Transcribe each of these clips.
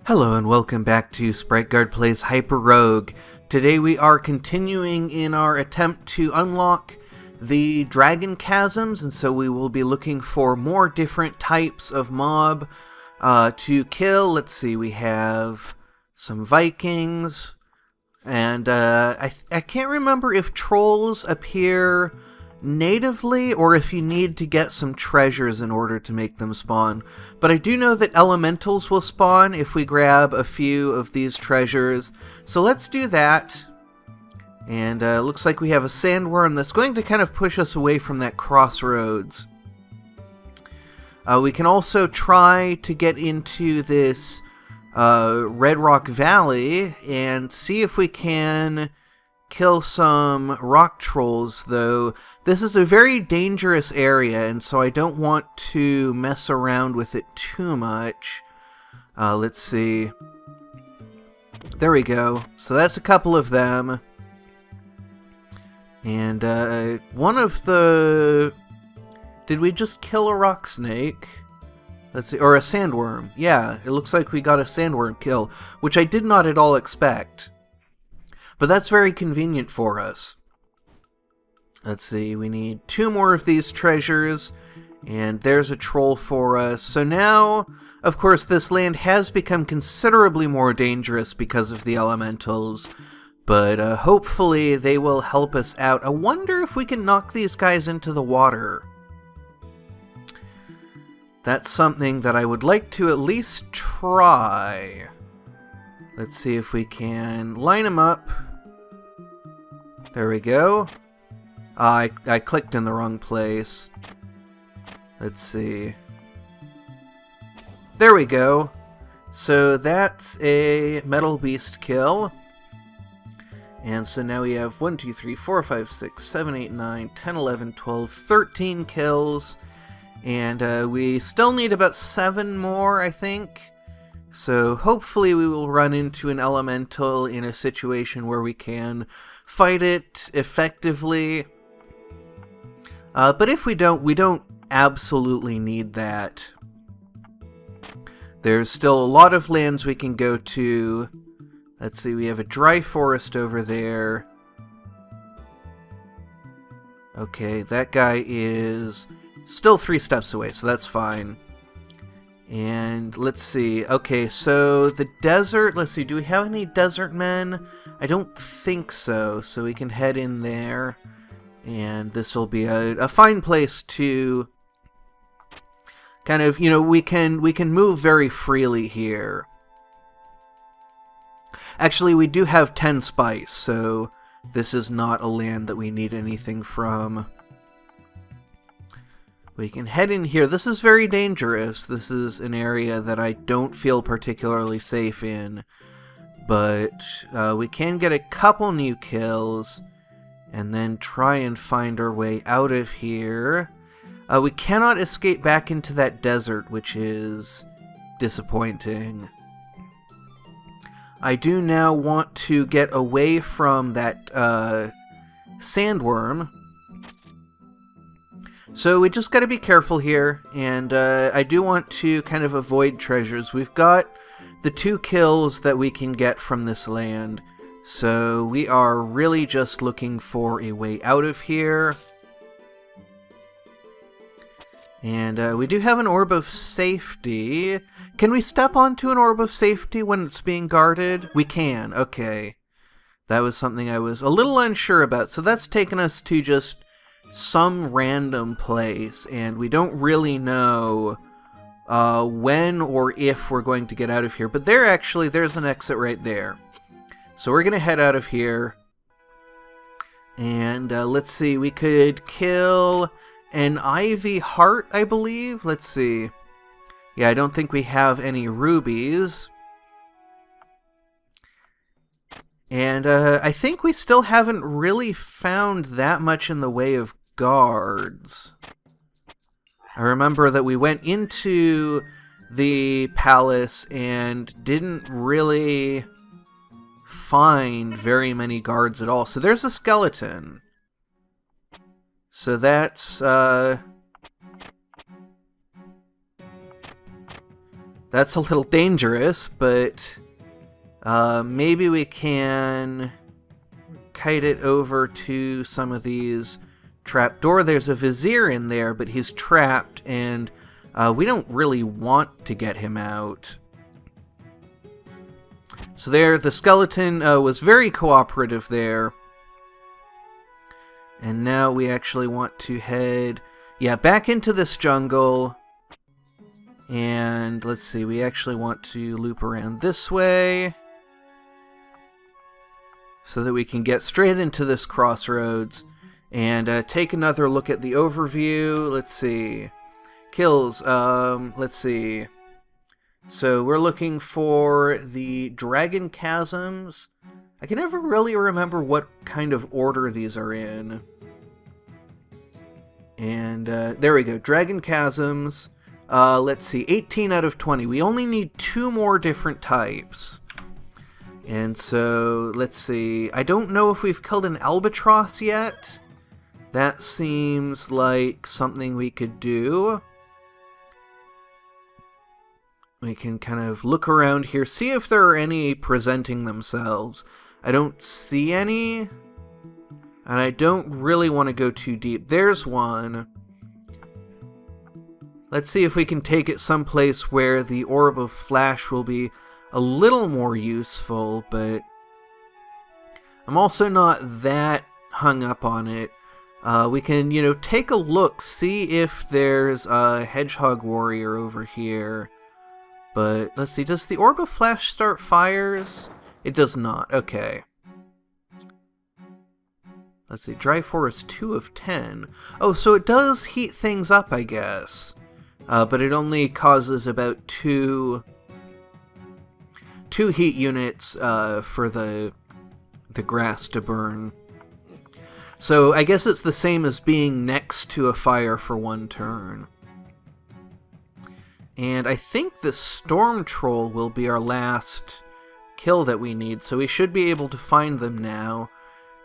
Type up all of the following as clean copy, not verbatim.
Hello and welcome back to SpriteGuard Plays HyperRogue. Today we are continuing in our attempt to unlock the Dragon Chasms, and so we will be looking for more different types of mob to kill. Let's see, we have some Vikings, and I can't remember if trolls appear natively or if you need to get some treasures in order to make them spawn. But I do know that elementals will spawn if we grab a few of these treasures. So let's do that. And looks like we have a sandworm that's going to kind of push us away from that crossroads. We can also try to get into this Red Rock Valley and see if we can kill some rock trolls, though this is a very dangerous area, and so I don't want to mess around with it too much. Let's see. There we go. So that's a couple of them. And one of the... Did we just kill a rock snake? Let's see. Or a sandworm. Yeah, it looks like we got a sandworm kill, which I did not at all expect. But that's very convenient for us. Let's see, we need 2 more of these treasures, and there's a troll for us. So now, of course, this land has become considerably more dangerous because of the elementals, but hopefully they will help us out. I wonder if we can knock these guys into the water. That's something that I would like to at least try. Let's see if we can line them up. There we go. I clicked in the wrong place. Let's see. There we go. So that's a metal beast kill. And so now we have 1, 2, 3, 4, 5, 6, 7, 8, 9, 10, 11, 12, 13 kills. And we still need about 7 more, I think. So hopefully we will run into an elemental in a situation where we can fight it effectively. But if we don't absolutely need that. There's still a lot of lands we can go to. Let's see, we have a dry forest over there. Okay, that guy is still 3 steps away, so that's fine. And let's see, okay, so the desert, let's see, do we have any desert men? I don't think so, so we can head in there, and this will be a fine place to kind of, you know, we can move very freely here. Actually, we do have 10 spice, so this is not a land that we need anything from. We can head in here. This is very dangerous. This is an area that I don't feel particularly safe in. But we can get a couple new kills and then try and find our way out of here. We cannot escape back into that desert, which is disappointing. I do now want to get away from that sandworm. So we just got to be careful here, and I do want to kind of avoid treasures. We've got the 2 kills that we can get from this land, so we are really just looking for a way out of here. And we do have an orb of safety. Can we step onto an orb of safety when it's being guarded? We can, okay. That was something I was a little unsure about, so that's taken us to just some random place, and we don't really know when or if we're going to get out of here. But there's an exit right there. So we're going to head out of here. And let's see, we could kill an ivy heart, I believe. Let's see. Yeah, I don't think we have any rubies. And I think we still haven't really found that much in the way of guards. I remember that we went into the palace and didn't really find very many guards at all. So there's a skeleton. So that's That's a little dangerous, but maybe we can kite it over to some of these trapdoor. There's a vizier in there, but he's trapped, and we don't really want to get him out. So there, the skeleton was very cooperative there. And now we actually want to head, back into this jungle. And let's see, we actually want to loop around this way so that we can get straight into this crossroads and take another look at the overview. Let's see. Kills, let's see. So we're looking for the Dragon Chasms. I can never really remember what kind of order these are in. And there we go, Dragon Chasms. Let's see, 18 out of 20. We only need 2 more different types. And so, let's see. I don't know if we've killed an albatross yet. That seems like something we could do. We can kind of look around here, see if there are any presenting themselves. I don't see any, and I don't really want to go too deep. There's one. Let's see if we can take it someplace where the Orb of Flash will be a little more useful, but I'm also not that hung up on it. We can, take a look, see if there's a Hedgehog Warrior over here. But, let's see, does the Orb of Flash start fires? It does not, okay. Let's see, Dry Forest 2 of 10. Oh, so it does heat things up, I guess. But it only causes about 2 heat units for the grass to burn. So I guess it's the same as being next to a fire for 1 turn. And I think the Storm Troll will be our last kill that we need, so we should be able to find them now.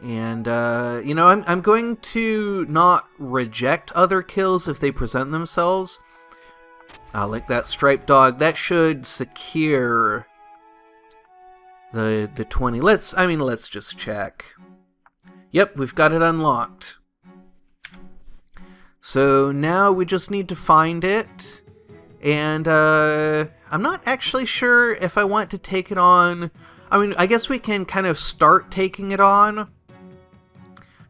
And, I'm going to not reject other kills if they present themselves. Like that Striped Dog, that should secure the 20. Let's just check. Yep, we've got it unlocked. So now we just need to find it. And I'm not actually sure if I want to take it on. I guess we can kind of start taking it on.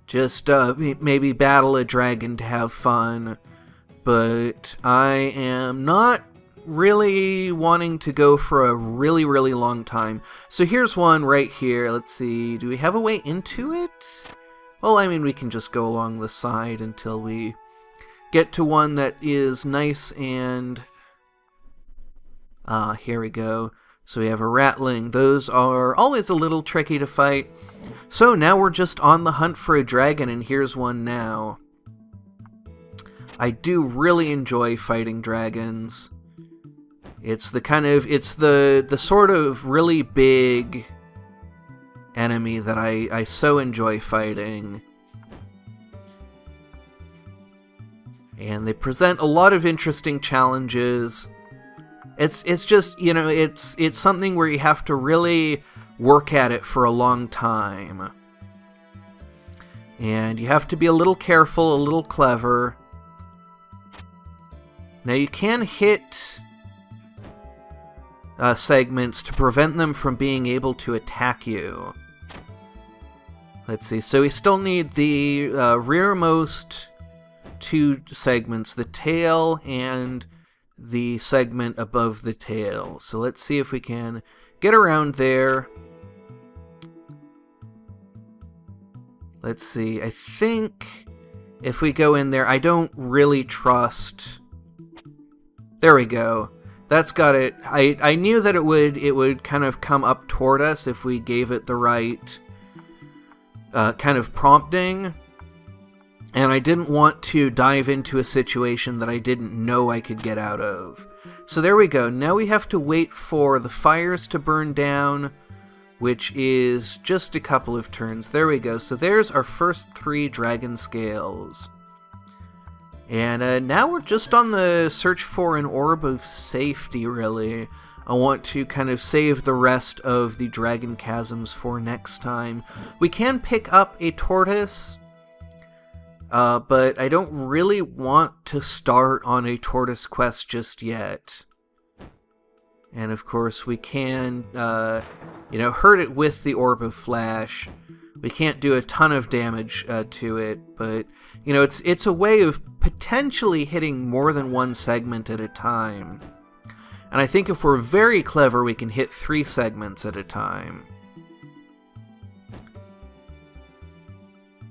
Just maybe battle a dragon to have fun. But I am not really wanting to go for a really, really long time. So here's one right here. Let's see. Do we have a way into it? Well, we can just go along the side until we get to one that is nice and... here we go. So we have a Ratling. Those are always a little tricky to fight. So now we're just on the hunt for a dragon, and here's one now. I do really enjoy fighting dragons. It's the sort of really big enemy that I so enjoy fighting. And they present a lot of interesting challenges. It's just, it's something where you have to really work at it for a long time. And you have to be a little careful, a little clever. Now you can hit segments to prevent them from being able to attack you. Let's see, so we still need the rearmost 2 segments, the tail and the segment above the tail. So let's see if we can get around there. Let's see, I think if we go in there, I don't really trust... There we go. That's got it. I knew that it would kind of come up toward us if we gave it the right kind of prompting. And I didn't want to dive into a situation that I didn't know I could get out of. So there we go. Now we have to wait for the fires to burn down, which is just a couple of turns. There we go. So there's our first 3 dragon scales. And now we're just on the search for an orb of safety, really. I want to kind of save the rest of the Dragon Chasms for next time. We can pick up a tortoise, but I don't really want to start on a tortoise quest just yet. And of course we can, hurt it with the Orb of Flash. We can't do a ton of damage to it, but, it's a way of potentially hitting more than one segment at a time. And I think if we're very clever, we can hit 3 segments at a time.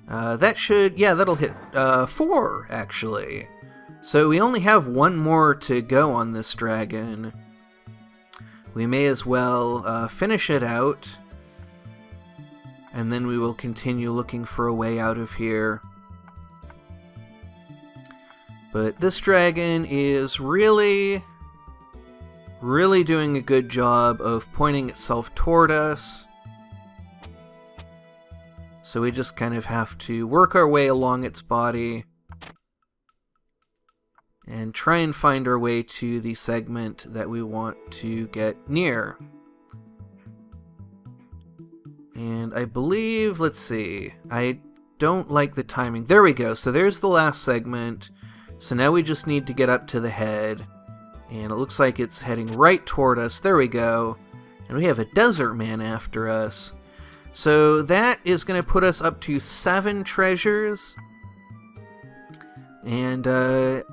That'll hit 4, actually. So we only have one more to go on this dragon. We may as well finish it out, and then we will continue looking for a way out of here. But this dragon is really doing a good job of pointing itself toward us. So we just kind of have to work our way along its body and try and find our way to the segment that we want to get near. And I believe, let's see, I don't like the timing. There we go, so there's the last segment. So now we just need to get up to the head. And it looks like it's heading right toward us. There we go. And we have a desert man after us. So that is going to put us up to 7 treasures. And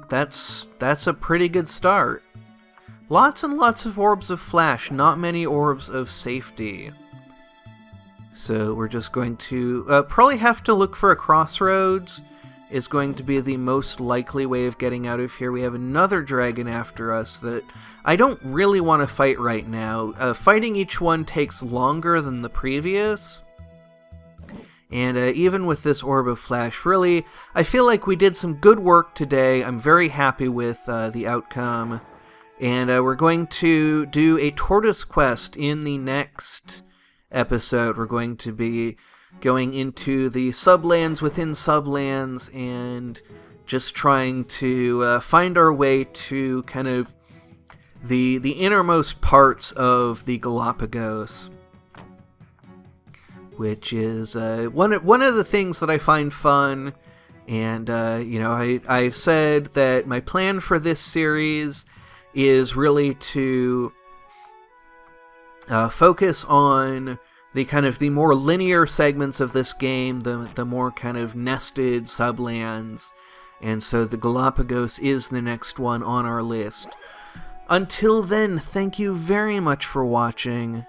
that's a pretty good start. Lots and lots of orbs of flash, not many orbs of safety. So we're just going to probably have to look for a crossroads. Is going to be the most likely way of getting out of here. We have another dragon after us that I don't really want to fight right now. Fighting each one takes longer than the previous. And even with this Orb of Flash, really, I feel like we did some good work today. I'm very happy with the outcome. And we're going to do a tortoise quest in the next episode. We're going to be going into the sublands within sublands and just trying to find our way to kind of the innermost parts of the Galapagos, which is one of the things that I find fun. And I've said that my plan for this series is really to focus on the more linear segments of this game, the more kind of nested sublands, and so the Galapagos is the next one on our list. Until then, thank you very much for watching,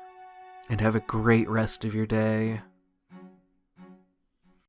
and have a great rest of your day.